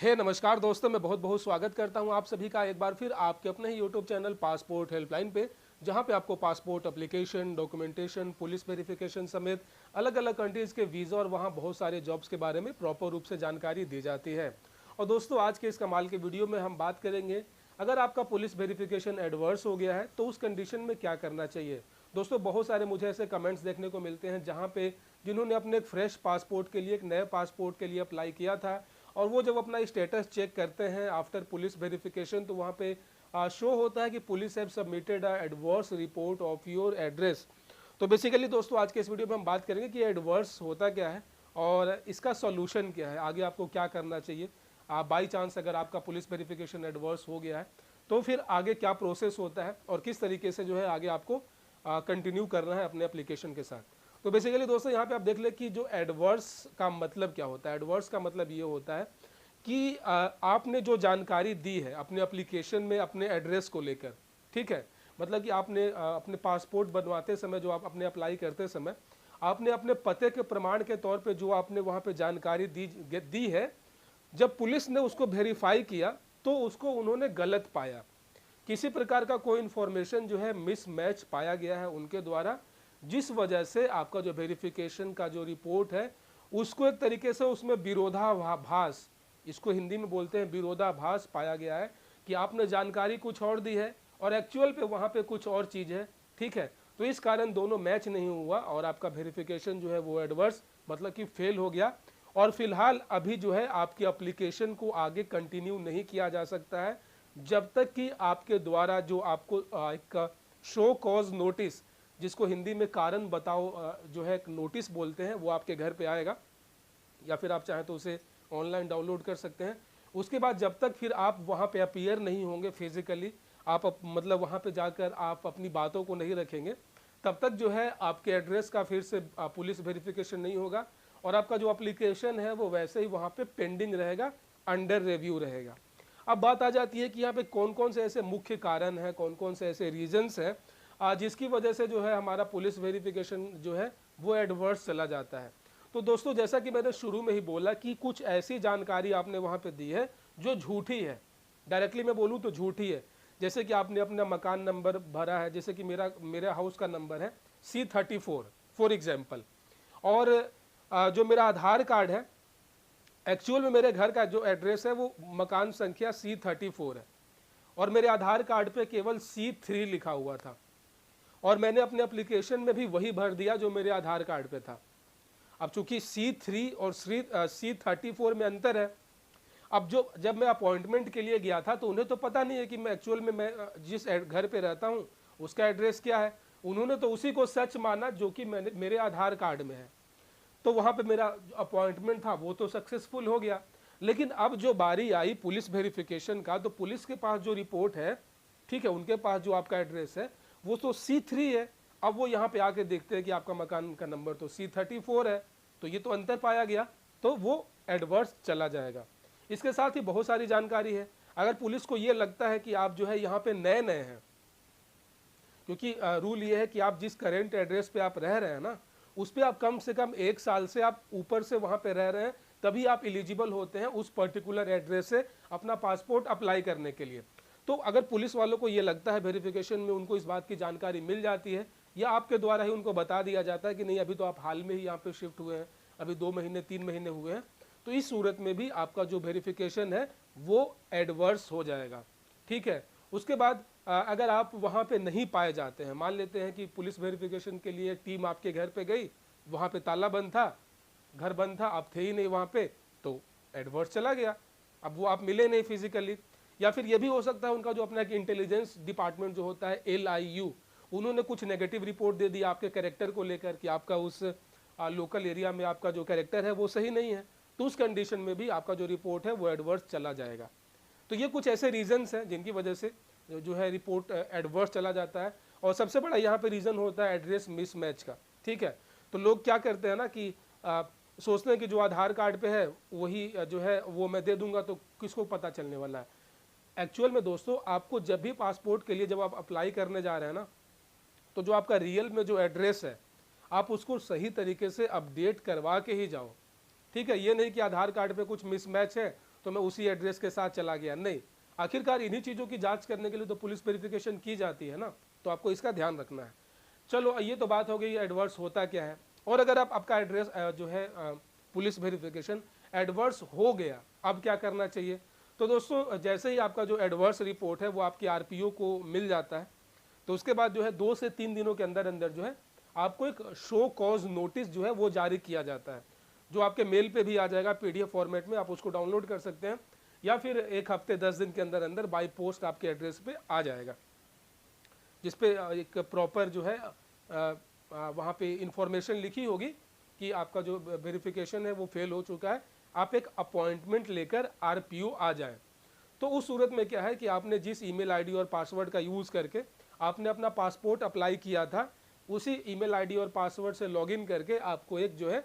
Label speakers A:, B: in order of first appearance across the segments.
A: नमस्कार दोस्तों, मैं बहुत बहुत स्वागत करता हूं आप सभी का एक बार फिर आपके अपने ही यूट्यूब चैनल पासपोर्ट हेल्पलाइन पे, जहां पे आपको passport application, documentation, police verification समेत अलग अलग कंट्रीज़ के वीज़ा और वहां बहुत सारे जॉब्स के बारे में प्रॉपर रूप से जानकारी दी जाती है। और दोस्तों, आज के इस कमाल के वीडियो में हम बात करेंगे, अगर आपका पुलिस वेरिफिकेशन एडवर्स हो गया है तो उस कंडीशन में क्या करना चाहिए। दोस्तों, बहुत सारे मुझे ऐसे कमेंट्स देखने को मिलते हैं जहाँ पे जिन्होंने अपने एक फ्रेश पासपोर्ट के लिए, एक नए पासपोर्ट के लिए अप्लाई किया था, और वो जब अपना स्टेटस चेक करते हैं आफ्टर पुलिस वेरिफिकेशन, तो वहाँ पे शो होता है कि police have submitted a adverse report of your address. तो बेसिकली दोस्तों, आज के इस वीडियो में हम बात करेंगे कि एडवर्स होता क्या है और इसका सॉल्यूशन क्या है, आगे आपको क्या करना चाहिए। बाई चांस अगर आपका पुलिस वेरिफिकेशन एडवर्स हो गया है तो फिर आगे क्या प्रोसेस होता है और किस तरीके से जो है आगे आपको कंटिन्यू करना है अपने एप्लीकेशन के साथ। तो बेसिकली दोस्तों, यहाँ पे आप देख ले कि जो एडवर्स का मतलब क्या होता है। एडवर्स का मतलब ये होता है कि आपने जो जानकारी दी है अपने एप्लीकेशन में अपने एड्रेस को लेकर, ठीक है, मतलब कि आपने अपने पासपोर्ट बनवाते समय, जो आप अपने अप्लाई करते समय आपने अपने पते के प्रमाण के तौर पे जो आपने वहाँ पे जानकारी दी है, जब पुलिस ने उसको वेरीफाई किया तो उसको उन्होंने गलत पाया। किसी प्रकार का कोई इन्फॉर्मेशन जो है मिसमैच पाया गया है उनके द्वारा, जिस वजह से आपका जो वेरिफिकेशन का जो रिपोर्ट है उसको एक तरीके से उसमें विरोधाभास, इसको हिंदी में बोलते हैं विरोधाभास, पाया गया है कि आपने जानकारी कुछ और दी है और एक्चुअल पे वहाँ पे कुछ और चीज़ है, ठीक है। तो इस कारण दोनों मैच नहीं हुआ और आपका वेरिफिकेशन जो है वो एडवर्स, मतलब कि फेल हो गया। और फिलहाल अभी जो है आपकी एप्लीकेशन को आगे कंटिन्यू नहीं किया जा सकता है जब तक कि आपके द्वारा जो आपको एक शो कॉज नोटिस, जिसको हिंदी में कारण बताओ जो है नोटिस बोलते हैं, वो आपके घर पे आएगा, या फिर आप चाहें तो उसे ऑनलाइन डाउनलोड कर सकते हैं। उसके बाद जब तक फिर आप वहाँ पे अपीयर नहीं होंगे फिजिकली, मतलब वहाँ पे जाकर आप अपनी बातों को नहीं रखेंगे, तब तक जो है आपके एड्रेस का फिर से पुलिस वेरिफिकेशन नहीं होगा और आपका जो एप्लीकेशन है वो वैसे ही वहाँ पे पेंडिंग रहेगा, अंडर रिव्यू रहेगा। अब बात आ जाती है कि यहाँ पे कौन कौन से ऐसे मुख्य कारण हैं, कौन कौन से ऐसे रीजंस हैं जिसकी वजह से जो है हमारा पुलिस वेरिफिकेशन जो है वो एडवर्स चला जाता है। तो दोस्तों, जैसा कि मैंने शुरू में ही बोला कि कुछ ऐसी जानकारी आपने वहाँ पे दी है जो झूठी है, डायरेक्टली मैं बोलूँ तो झूठी है। जैसे कि आपने अपना मकान नंबर भरा है, जैसे कि मेरा हाउस का नंबर है C34 फॉर एग्जाम्पल, और जो मेरा आधार कार्ड है, एक्चुअल में मेरे घर का जो एड्रेस है वो मकान संख्या C34 है और मेरे आधार कार्ड पे केवल C3 लिखा हुआ था, और मैंने अपने एप्लीकेशन में भी वही भर दिया जो मेरे आधार कार्ड पे था। अब चूंकि C3 और C34 में अंतर है, अब जब मैं अपॉइंटमेंट के लिए गया था तो उन्हें तो पता नहीं है कि मैं एक्चुअल में मैं जिस घर पे रहता हूँ उसका एड्रेस क्या है। उन्होंने तो उसी को सच माना जो कि मेरे आधार कार्ड में है। तो वहाँ पे मेरा अपॉइंटमेंट था वो तो सक्सेसफुल हो गया। लेकिन अब जो बारी आई पुलिस वेरिफिकेशन का, तो पुलिस के पास जो रिपोर्ट है, ठीक है, उनके पास जो आपका एड्रेस है वो तो C3 है। अब वो यहाँ पे आके देखते हैं कि आपका मकान का नंबर तो C34 है, तो ये तो अंतर पाया गया, तो वो एडवर्स चला जाएगा। इसके साथ ही बहुत सारी जानकारी है। अगर पुलिस को ये लगता है कि आप जो है यहाँ पे नए नए हैं, क्योंकि रूल ये है कि आप जिस करेंट एड्रेस पे आप रह रहे हैं ना, उस पर आप कम से कम 1 साल से आप ऊपर से वहाँ पे रह रहे हैं, तभी आप एलिजिबल होते हैं उस पर्टिकुलर एड्रेस से अपना पासपोर्ट अप्लाई करने के लिए। तो अगर पुलिस वालों को ये लगता है, वेरिफिकेशन में उनको इस बात की जानकारी मिल जाती है या आपके द्वारा ही उनको बता दिया जाता है कि नहीं, अभी तो आप हाल में ही यहाँ पे शिफ्ट हुए हैं, अभी 2 महीने 3 महीने हुए हैं, तो इस सूरत में भी आपका जो वेरिफिकेशन है वो एडवर्स हो जाएगा, ठीक है। उसके बाद अगर आप वहाँ पे नहीं पाए जाते हैं, मान लेते हैं कि पुलिस वेरिफिकेशन के लिए टीम आपके घर पे गई, वहाँ पे ताला बंद था, घर बंद था, आप थे ही नहीं वहाँ पे, तो एडवर्स चला गया, अब वो आप मिले नहीं फिजिकली। या फिर ये भी हो सकता है उनका जो अपना एक इंटेलिजेंस डिपार्टमेंट जो होता है LIU, उन्होंने कुछ नेगेटिव रिपोर्ट दे दी आपके कैरेक्टर को लेकर कि आपका उस लोकल एरिया में आपका जो कैरेक्टर है वो सही नहीं है, तो उस कंडीशन में भी आपका जो रिपोर्ट है वो एडवर्स चला जाएगा। तो ये कुछ ऐसे रीजंस हैं जिनकी वजह से जो है रिपोर्ट एडवर्स चला जाता है। और सबसे बड़ा यहाँ पे रीज़न होता है एड्रेस मिसमैच का, ठीक है। तो लोग क्या करते हैं ना कि सोचते हैं कि जो आधार कार्ड पे है वही जो है वो मैं दे दूंगा तो किसको पता चलने वाला है। एक्चुअल में दोस्तों, आपको जब भी पासपोर्ट के लिए जब आप अप्लाई करने जा रहे हैं ना, तो जो आपका रियल में जो एड्रेस है आप उसको सही तरीके से अपडेट करवा के ही जाओ, ठीक है। ये नहीं कि आधार कार्ड पे कुछ मिसमैच है तो मैं उसी एड्रेस के साथ चला गया, नहीं। आखिरकार इन्हीं चीज़ों की जांच करने के लिए तो पुलिस वेरिफिकेशन की जाती है ना, तो आपको इसका ध्यान रखना है। चलो ये तो बात हो गई एडवर्स होता क्या है। और अगर आपका एड्रेस जो है पुलिस वेरिफिकेशन एडवर्स हो गया, अब क्या करना चाहिए। तो दोस्तों जैसे ही आपका जो एडवर्स रिपोर्ट है वो आपकी आरपीओ को मिल जाता है, तो उसके बाद जो है 2 से 3 दिनों के अंदर अंदर जो है आपको एक शो कॉज नोटिस जो है वो जारी किया जाता है, जो आपके मेल पे भी आ जाएगा पीडीएफ फॉर्मेट में, आप उसको डाउनलोड कर सकते हैं, या फिर 1 हफ्ते 10 दिन के अंदर अंदर बाय पोस्ट आपके एड्रेस पे आ जाएगा, जिसपे एक प्रॉपर जो है वहाँ पे इंफॉर्मेशन लिखी होगी कि आपका जो वेरिफिकेशन है वो फेल हो चुका है, आप एक अपॉइंटमेंट लेकर आरपीओ आ जाएं। तो उस सूरत में क्या है कि आपने जिस ईमेल आईडी और पासवर्ड का यूज़ करके आपने अपना पासपोर्ट अप्लाई किया था, उसी ईमेल आईडी और पासवर्ड से लॉगिन करके आपको एक जो है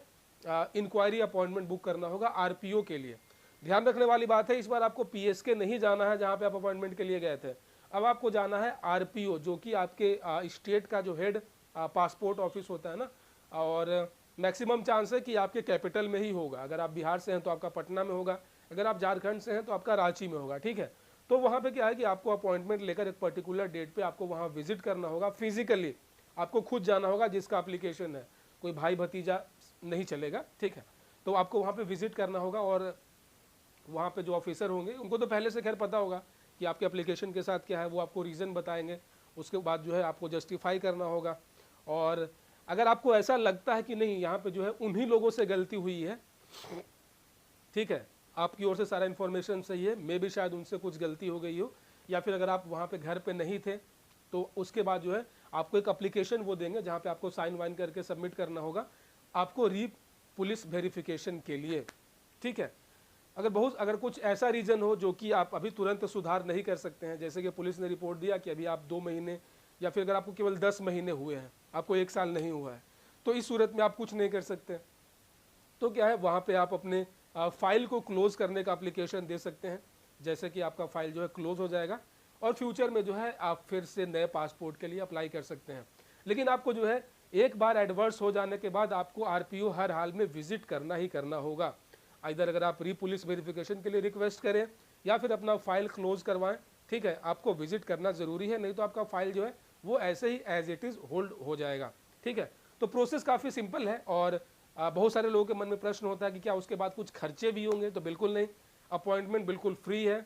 A: इंक्वायरी अपॉइंटमेंट बुक करना होगा आरपीओ के लिए। ध्यान रखने वाली बात है, इस बार आपको पीएसके नहीं जाना है जहाँ पे आप अपॉइंटमेंट के लिए गए थे, अब आपको जाना है आरपीओ, जो कि आपके स्टेट का जो हेड पासपोर्ट ऑफिस होता है ना, और मैक्सिमम चांस है कि आपके कैपिटल में ही होगा। अगर आप बिहार से हैं तो आपका पटना में होगा, अगर आप झारखंड से हैं तो आपका रांची में होगा, ठीक है। तो वहाँ पे क्या है कि आपको अपॉइंटमेंट लेकर एक पर्टिकुलर डेट पे आपको वहाँ विजिट करना होगा, फिजिकली आपको खुद जाना होगा, जिसका एप्लीकेशन है, कोई भाई भतीजा नहीं चलेगा, ठीक है। तो आपको वहाँ पे विजिट करना होगा, और वहाँ पे जो ऑफिसर होंगे उनको तो पहले से खैर पता होगा कि आपके एप्लीकेशन के साथ क्या है, वो आपको रीज़न बताएंगे, उसके बाद जो है आपको जस्टिफाई करना होगा। और अगर आपको ऐसा लगता है कि नहीं यहाँ पे जो है उन्हीं लोगों से गलती हुई है, ठीक है, आपकी ओर से सारा इन्फॉर्मेशन सही है, मे भी शायद उनसे कुछ गलती हो गई हो, या फिर अगर आप वहाँ पे घर पे नहीं थे तो उसके बाद जो है आपको एक एप्लीकेशन वो देंगे जहाँ पे आपको साइन वाइन करके सबमिट करना होगा आपको पुलिस वेरिफिकेशन के लिए, ठीक है। अगर कुछ ऐसा रीज़न हो जो कि आप अभी तुरंत सुधार नहीं कर सकते हैं, जैसे कि पुलिस ने रिपोर्ट दिया कि अभी आप 2 महीने, या फिर अगर आपको केवल 10 महीने हुए हैं, आपको 1 साल नहीं हुआ है, तो इस सूरत में आप कुछ नहीं कर सकते। तो क्या है, वहाँ पे आप अपने फाइल को क्लोज करने का एप्लीकेशन दे सकते हैं, जैसे कि आपका फाइल जो है क्लोज हो जाएगा, और फ्यूचर में जो है आप फिर से नए पासपोर्ट के लिए अप्लाई कर सकते हैं। लेकिन आपको जो है एक बार एडवर्स हो जाने के बाद आपको आरपीओ हर हाल में विजिट करना ही करना होगा। इधर अगर आप पुलिस वेरिफिकेशन के लिए रिक्वेस्ट करें या फिर अपना फाइल क्लोज करवाएं, ठीक है, आपको विजिट करना ज़रूरी है, नहीं तो आपका फाइल जो है वो ऐसे ही एज इट इज़ होल्ड हो जाएगा, ठीक है। तो प्रोसेस काफ़ी सिंपल है, और बहुत सारे लोगों के मन में प्रश्न होता है कि क्या उसके बाद कुछ खर्चे भी होंगे, तो बिल्कुल नहीं, अपॉइंटमेंट बिल्कुल फ्री है।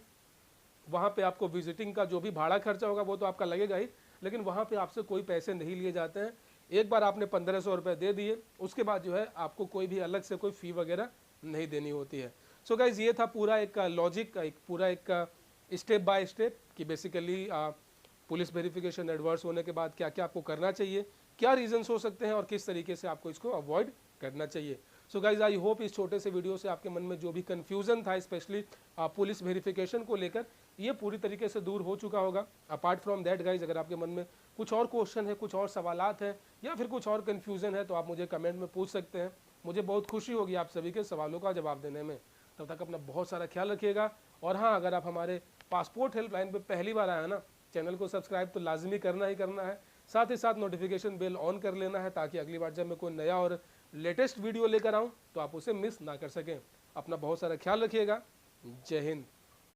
A: वहाँ पे आपको विजिटिंग का जो भी भाड़ा खर्चा होगा वो तो आपका लगेगा ही, लेकिन वहाँ पे आपसे कोई पैसे नहीं लिए जाते हैं। एक बार आपने 1500 रुपये दे दिए, उसके बाद जो है आपको कोई भी अलग से कोई फ़ी वगैरह नहीं देनी होती है। सो गाइज ये था पूरा एक लॉजिक, एक स्टेप बाय स्टेप कि बेसिकली पुलिस वेरिफिकेशन एडवर्स होने के बाद क्या क्या आपको करना चाहिए, क्या रीजंस हो सकते हैं, और किस तरीके से आपको इसको अवॉइड करना चाहिए। सो गाइज आई होप इस छोटे से वीडियो से आपके मन में जो भी कन्फ्यूज़न था स्पेशली पुलिस वेरिफिकेशन को लेकर, ये पूरी तरीके से दूर हो चुका होगा। अपार्ट फ्रॉम दैट गाइज, अगर आपके मन में कुछ और क्वेश्चन है, कुछ और सवालात हैं, या फिर कुछ और कन्फ्यूज़न है, तो आप मुझे कमेंट में पूछ सकते हैं। मुझे बहुत खुशी होगी आप सभी के सवालों का जवाब देने में। तब तक अपना बहुत सारा ख्याल रखिएगा। और हाँ, अगर आप हमारे पासपोर्ट हेल्पलाइन पे पहली बार आए हैं ना, चैनल को सब्सक्राइब तो लाजमी करना ही करना है, साथ ही साथ नोटिफिकेशन बेल ऑन कर लेना है, ताकि अगली बार जब मैं कोई नया और लेटेस्ट वीडियो लेकर आऊँ तो आप उसे मिस ना कर सकें। अपना बहुत सारा ख्याल रखिएगा। जय हिंद।